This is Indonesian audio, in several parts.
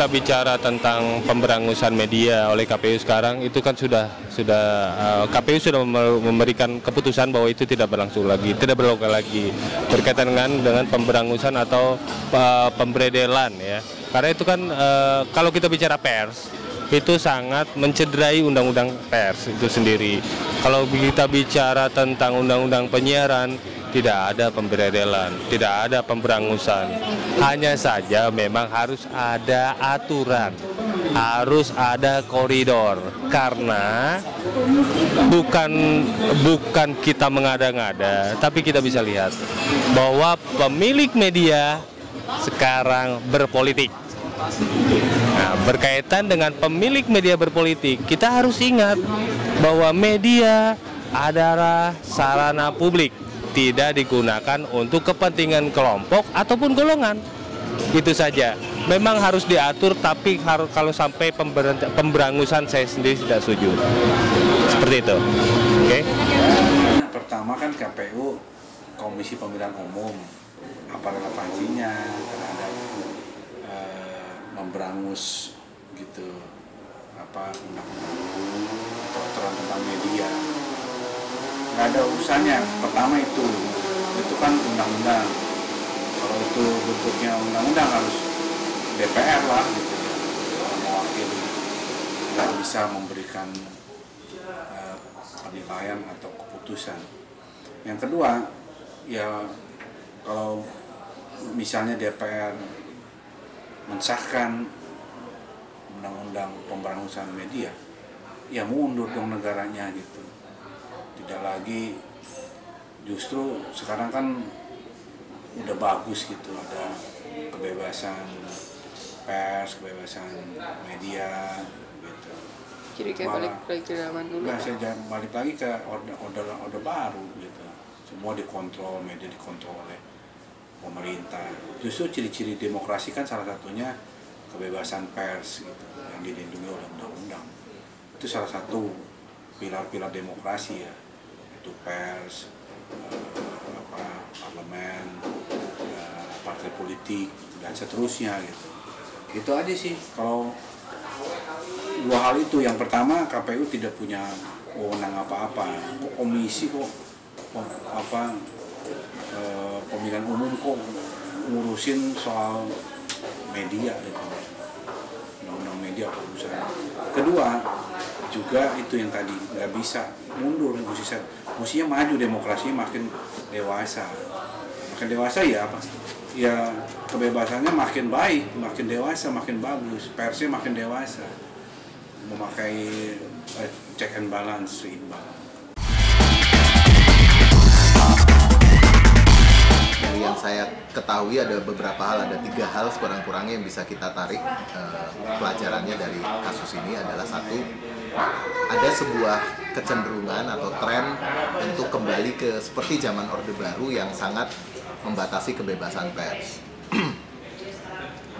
kita bicara tentang pemberangusan media oleh KPU sekarang, itu kan KPU sudah memberikan keputusan bahwa itu tidak berlangsung lagi, tidak berlaku lagi berkaitan dengan pemberangusan atau pemberedelan ya. Karena itu kan kalau kita bicara pers, itu sangat mencederai undang-undang pers itu sendiri. Kalau kita bicara tentang undang-undang penyiaran, tidak ada pemberedelan, tidak ada pemberangusan. Hanya saja memang harus ada aturan, harus ada koridor. Karena bukan kita mengada-ngada, tapi kita bisa lihat bahwa pemilik media sekarang berpolitik. Nah, berkaitan dengan pemilik media berpolitik, kita harus ingat bahwa media adalah sarana publik, tidak digunakan untuk kepentingan kelompok ataupun golongan. Itu saja. Memang harus diatur, tapi kalau sampai pemberangusan saya sendiri tidak setuju. Seperti itu. Oke. Pertama kan KPU, Komisi Pemilihan Umum, apa relevansinya terhadap memberangus gitu undang-undang atau aturan tentang media. Nggak ada urusannya. Pertama itu kan undang-undang. Kalau itu bentuknya undang-undang harus DPR lah gitu ya, mewakili, nggak bisa memberikan penilaian atau keputusan. Yang kedua ya, kalau misalnya DPR mensahkan undang-undang pemberangusan media, ya mundur dong negaranya gitu. Tidak lagi, justru sekarang kan udah bagus gitu, ada kebebasan pers, kebebasan media gitu. Jadi kayak balik ke zaman dulu. Nah, saya balik lagi ke orde baru gitu. Semua dikontrol, media dikontrol oleh pemerintah. Justru ciri-ciri demokrasi kan salah satunya kebebasan pers gitu, yang dilindungi oleh undang-undang. Itu salah satu pilar-pilar demokrasi ya. Itu pers, parlemen, partai politik dan seterusnya gitu. Itu aja sih. Kalau dua hal itu, yang pertama KPU tidak punya wewenang apa-apa. Kok komisi pemilihan umum kok ngurusin soal media gitu. Undang-undang media apa urusannya. Kedua juga itu yang tadi, nggak bisa mundur, mestinya maju, demokrasinya makin dewasa ya apa, ya kebebasannya makin baik, makin dewasa, makin bagus, persnya makin dewasa, memakai check and balance seimbang. Dari yang saya ketahui ada beberapa hal, ada 3 hal sekurang-kurangnya yang bisa kita tarik pelajarannya dari kasus ini. Adalah satu, ada sebuah kecenderungan atau tren untuk kembali ke seperti zaman Orde Baru yang sangat membatasi kebebasan pers.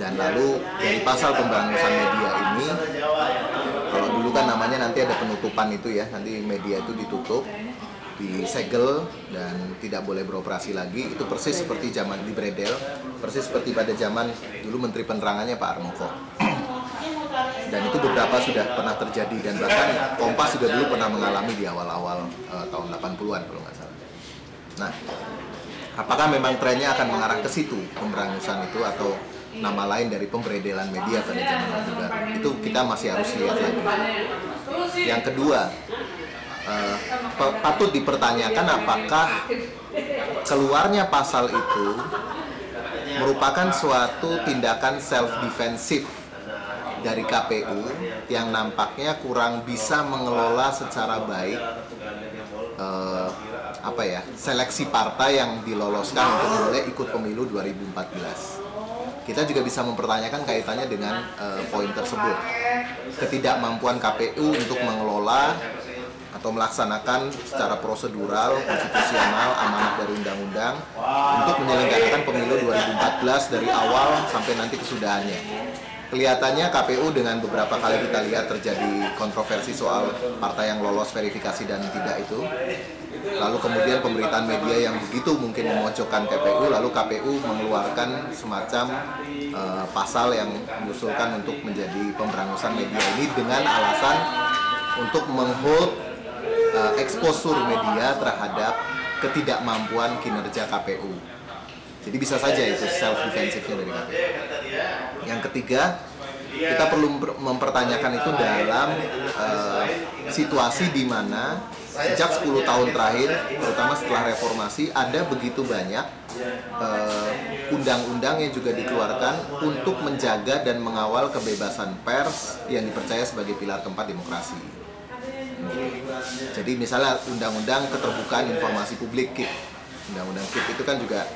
Dan lalu dari pasal pemberangusan media ini, kalau dulu kan namanya nanti ada penutupan itu ya, nanti media itu ditutup, disegel dan tidak boleh beroperasi lagi. Itu persis seperti zaman di Bredel, persis seperti pada zaman dulu Menteri Penerangannya Pak Armoko. Dan itu beberapa sudah pernah terjadi, dan bahkan Kompas juga dulu pernah mengalami di awal-awal tahun 80-an kalau nggak salah. Nah, apakah memang trennya akan mengarah ke situ, pemberangusan itu, atau nama lain dari pemberedelan media pada zaman Orde Baru? Itu kita masih harus lihat lagi. Yang kedua, patut dipertanyakan apakah keluarnya pasal itu merupakan suatu tindakan self-defensif dari KPU yang nampaknya kurang bisa mengelola secara baik seleksi partai yang diloloskan untuk boleh ikut pemilu 2014. Kita juga bisa mempertanyakan kaitannya dengan poin tersebut. Ketidakmampuan KPU untuk mengelola atau melaksanakan secara prosedural, konstitusional, amanat dari undang-undang untuk menyelenggarakan pemilu 2014 dari awal sampai nanti kesudahannya. kelihatannya KPU dengan beberapa kali kita lihat terjadi kontroversi soal partai yang lolos verifikasi dan tidak itu, lalu kemudian pemberitaan media yang begitu mungkin memojokkan KPU, lalu KPU mengeluarkan semacam pasal yang mengusulkan untuk menjadi pemberangusan media ini dengan alasan untuk menghold eksposur media terhadap ketidakmampuan kinerja KPU. Jadi bisa saja itu self-defensifnya dari KPU. Yang ketiga, kita perlu mempertanyakan itu dalam situasi di mana sejak 10 tahun terakhir, terutama setelah reformasi, ada begitu banyak undang-undang yang juga dikeluarkan untuk menjaga dan mengawal kebebasan pers yang dipercaya sebagai pilar keempat demokrasi. Jadi misalnya Undang-Undang Keterbukaan Informasi Publik KIP. Undang-Undang KIP itu kan juga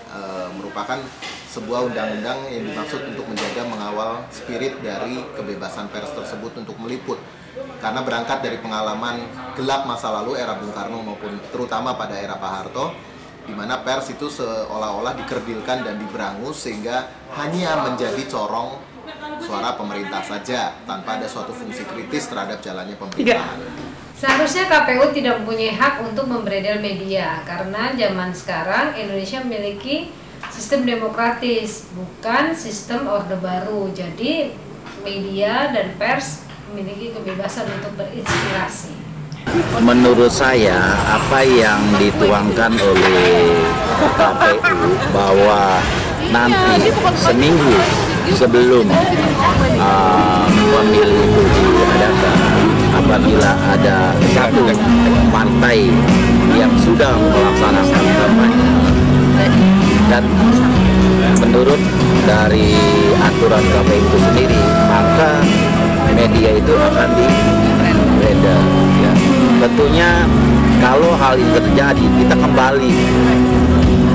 merupakan sebuah undang-undang yang dimaksud untuk menjaga mengawal spirit dari kebebasan pers tersebut untuk meliput. Karena berangkat dari pengalaman gelap masa lalu era Bung Karno maupun terutama pada era Pak Harto, di mana pers itu seolah-olah dikerdilkan dan diberangus sehingga hanya menjadi corong suara pemerintah saja tanpa ada suatu fungsi kritis terhadap jalannya pemerintahan. Seharusnya KPU tidak mempunyai hak untuk memberedel media karena zaman sekarang Indonesia memiliki sistem demokratis, bukan sistem Orde Baru. Jadi media dan pers memiliki kebebasan untuk berinspirasi. Menurut saya apa yang dituangkan oleh KPU bahwa nanti seminggu sebelum pemilu itu diadakan, apabila ada satu partai yang sudah melaksanakan kampanye dan menurut dari aturan KPU itu sendiri, maka media itu akan di-rebrand. Ya. Tentunya kalau hal ini terjadi, kita kembali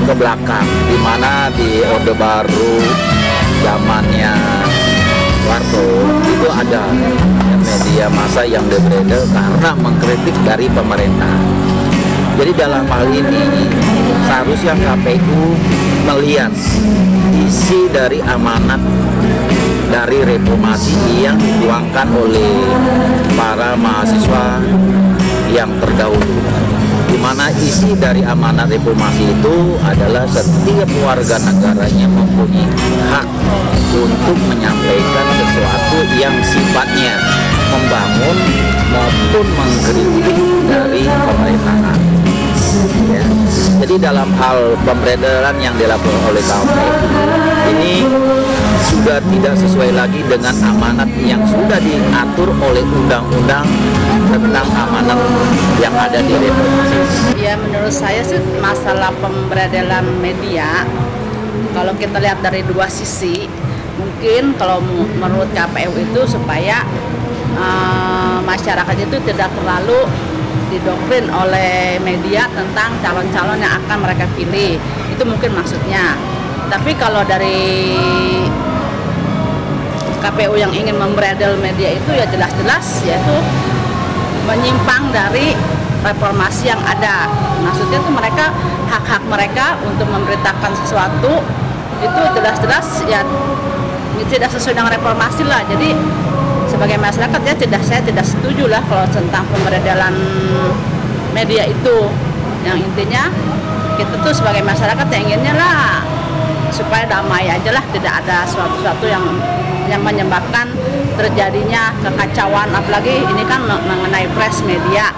ke belakang, di mana di Orde Baru zamannya Soeharto itu ada media massa yang di-rebrand karena mengkritik dari pemerintah. Jadi dalam hal ini seharusnya KPU melihat isi dari amanat dari reformasi yang dituangkan oleh para mahasiswa yang terdahulu, di mana isi dari amanat reformasi itu adalah setiap warga negaranya mempunyai hak untuk menyampaikan sesuatu yang sifatnya membangun maupun mengkritik dari pemerintahan. Ya. Jadi dalam hal pemberedaran yang dilakukan oleh KPU ini sudah tidak sesuai lagi dengan amanat yang sudah diatur oleh undang-undang tentang amanat yang ada di reformasi. Ya, menurut saya sih masalah pemberedaran media, kalau kita lihat dari dua sisi, mungkin kalau menurut KPU itu supaya masyarakat itu tidak terlalu didoktrin oleh media tentang calon-calon yang akan mereka pilih. Itu mungkin maksudnya. Tapi kalau dari KPU yang ingin memberedel media itu ya jelas-jelas yaitu menyimpang dari reformasi yang ada. Maksudnya itu mereka, hak-hak mereka untuk memberitakan sesuatu itu jelas-jelas ya tidak sesuai dengan reformasi lah. Jadi sebagai masyarakat ya saya tidak setuju lah kalau tentang pemberedelan media itu. Yang intinya kita tuh sebagai masyarakat yang inginnya lah supaya damai aja lah, tidak ada sesuatu yang menyebabkan terjadinya kekacauan, apalagi ini kan mengenai press media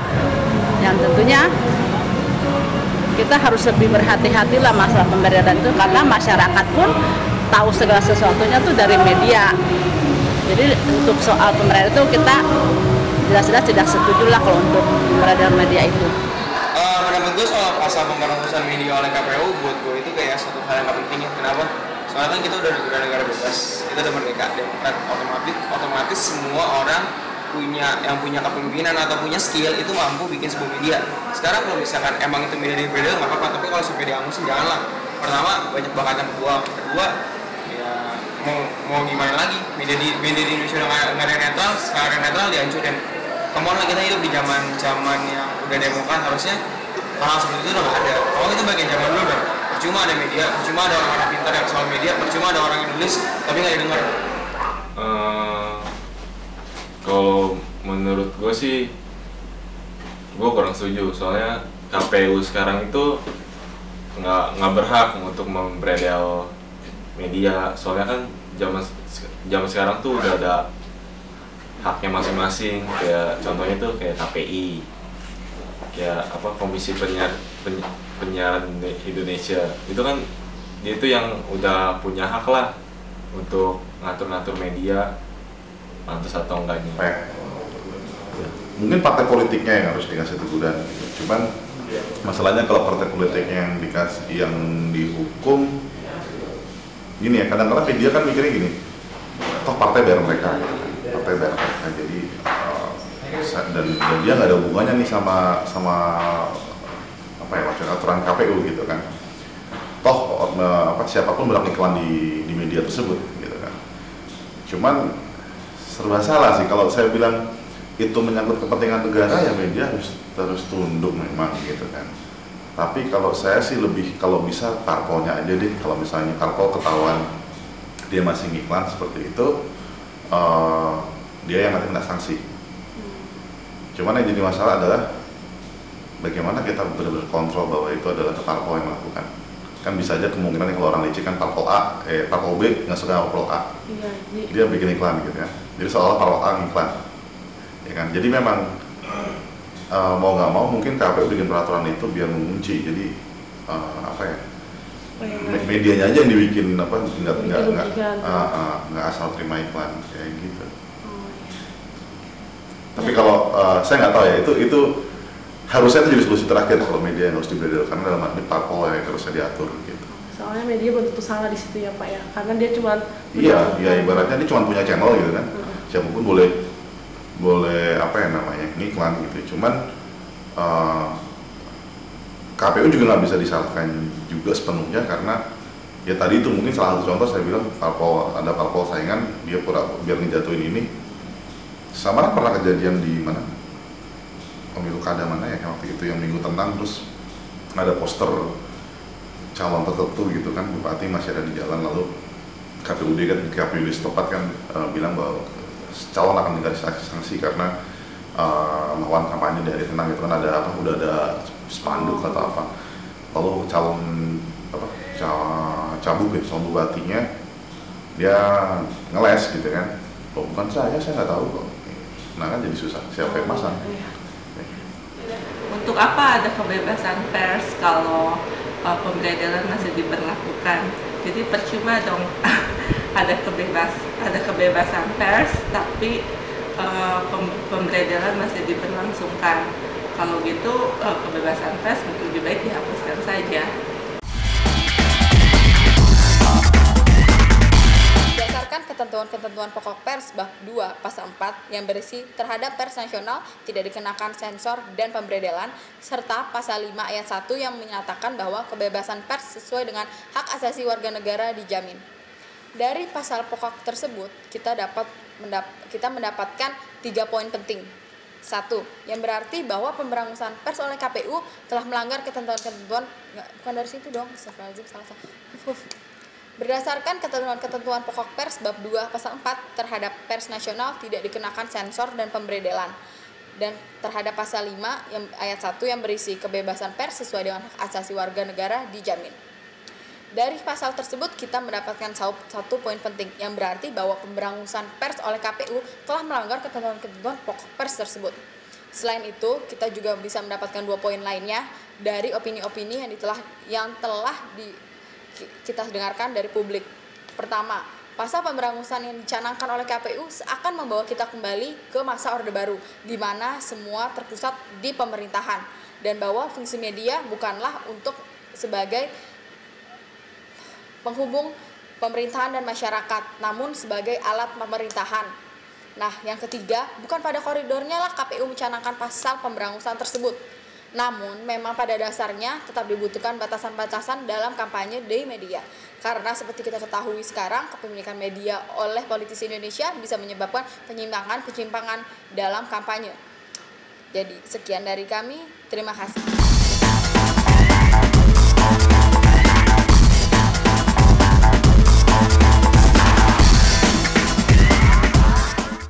yang tentunya kita harus lebih berhati-hati lah masalah pemberedelan itu, karena masyarakat pun tahu segala sesuatunya tuh dari media. Jadi untuk soal pemberedelan itu kita jelas-jelas tidak setuju lah kalau untuk pemberedelan media itu. Menurut gue soal pasal pemberantasan media oleh KPU, buat gue itu kayak satu hal yang gak penting ya. Kenapa? Soalnya kan kita udah negara bebas, kita udah merdeka, demokrat, otomatis semua orang yang punya kepemimpinan atau punya skill itu mampu bikin sebuah media. Sekarang kalau misalkan emang itu media di-beredel nggak apa-apa, tapi kalau sampai diangusin janganlah. Pertama, banyak bakatan peluang. Kedua, ya mau gimana lagi? Media di Indonesia udah nggak ada netral, sekarang netral dihancurin. Kemudian kita hidup di zaman yang udah demokrat, harusnya hal seperti itu udah nggak ada. Kalau itu bagian zaman dulu dong. Percuma ada media, percuma ada orang-orang pintar yang soal media, percuma ada orang yang nulis tapi nggak didengar. Kalau menurut gue sih, gue kurang setuju. Soalnya KPU sekarang itu nggak berhak untuk membredel media. Soalnya kan zaman sekarang tuh udah ada haknya masing-masing. Kayak contohnya tuh kayak KPI, kayak Komisi Penyiaran Indonesia. Itu kan dia itu yang udah punya hak lah untuk ngatur-ngatur media, pantas atau enggaknya. Mungkin partai politiknya yang harus dikasih teguran. Cuman masalahnya kalau partai politiknya yang dihukum, gini ya, kadang-kadang media kan mikirnya gini, toh partai bayar mereka, jadi dan dia nggak ada hubungannya nih sama aturan KPU gitu kan. Toh siapapun berhak iklan di media tersebut gitu kan. Cuman serba salah sih kalau saya bilang itu menyangkut kepentingan negara, ya media harus tunduk memang gitu kan. Tapi kalau saya sih lebih, kalau bisa parpolnya aja deh. Kalau misalnya parpol ketahuan dia masih ngiklan seperti itu, dia yang nanti kena sanksi. Cuman yang jadi masalah adalah bagaimana kita benar-benar kontrol bahwa itu adalah parpol yang melakukan. Kan bisa aja kemungkinan kalau orang licik kan parpol B nggak suka parpol A, dia bikin iklan gitu ya. Jadi seolah parpol A ngiklan, ya kan. Jadi memang mau nggak mau mungkin KPU bikin peraturan itu biar mengunci. Jadi medianya aja yang dibikin nggak asal terima iklan kayak gitu. Tapi kalau saya nggak tahu ya, itu harusnya itu jadi solusi terakhir kalau media yang harus dibredel, karena dalam arti parpol yang harusnya diatur gitu. Soalnya media belum tentu salah di situ ya Pak ya, karena dia cuma ibaratnya dia cuma punya channel gitu kan. Siapapun boleh ngiklan gitu. Cuman KPU juga nggak bisa disalahkan juga sepenuhnya, karena ya tadi itu mungkin salah satu contoh saya bilang ada parpol saingan, dia biar ngejatuhin ini. Sama pernah kejadian di mana, pemilu kada mana ya waktu itu yang minggu tenang, terus ada poster calon tertentu gitu kan, bupati masih ada di jalan, lalu KPU setempat kan bilang bahwa calon akan dikasih sanksi karena melawan kampanye di hari tenang. Itu kan udah ada spanduk atau apa, lalu calon bupatinya dia ngeles gitu kan, bukan saya nggak tahu kok. Nah kan jadi susah, siapa yang masang? Untuk apa ada kebebasan pers kalau pembredelan masih diberlakukan? Jadi percuma dong ada kebebasan pers tapi pembredelan masih diberlangsungkan. Kalau gitu kebebasan pers lebih baik dihapuskan saja. Ketentuan pokok pers bab 2 pasal 4 yang berisi terhadap pers nasional tidak dikenakan sensor dan pembredelan, serta pasal 5 ayat 1 yang menyatakan bahwa kebebasan pers sesuai dengan hak asasi warga negara dijamin. Dari pasal pokok tersebut kita mendapatkan 3 poin penting. 1. Yang berarti bahwa pemberangusan pers oleh KPU telah melanggar ketentuan bukan dari situ dong. Berdasarkan ketentuan pokok pers bab 2 pasal 4 terhadap pers nasional tidak dikenakan sensor dan pembredelan, dan terhadap pasal 5 yang ayat 1 yang berisi kebebasan pers sesuai dengan hak asasi warga negara dijamin. Dari pasal tersebut kita mendapatkan satu poin penting yang berarti bahwa pemberangusan pers oleh KPU telah melanggar ketentuan pokok pers tersebut. Selain itu, kita juga bisa mendapatkan 2 poin lainnya dari opini-opini yang telah kita dengarkan dari publik. Pertama, pasal pemberangusan yang dicanangkan oleh KPU seakan membawa kita kembali ke masa Orde Baru, di mana semua terpusat di pemerintahan, dan bahwa fungsi media bukanlah untuk sebagai penghubung pemerintahan dan masyarakat, namun sebagai alat pemerintahan. Nah, yang ketiga, bukan pada koridornya lah KPU mencanangkan pasal pemberangusan tersebut. Namun, memang pada dasarnya tetap dibutuhkan batasan-batasan dalam kampanye di media. Karena seperti kita ketahui sekarang, kepemilikan media oleh politisi Indonesia bisa menyebabkan penyimpangan dalam kampanye. Jadi, sekian dari kami. Terima kasih.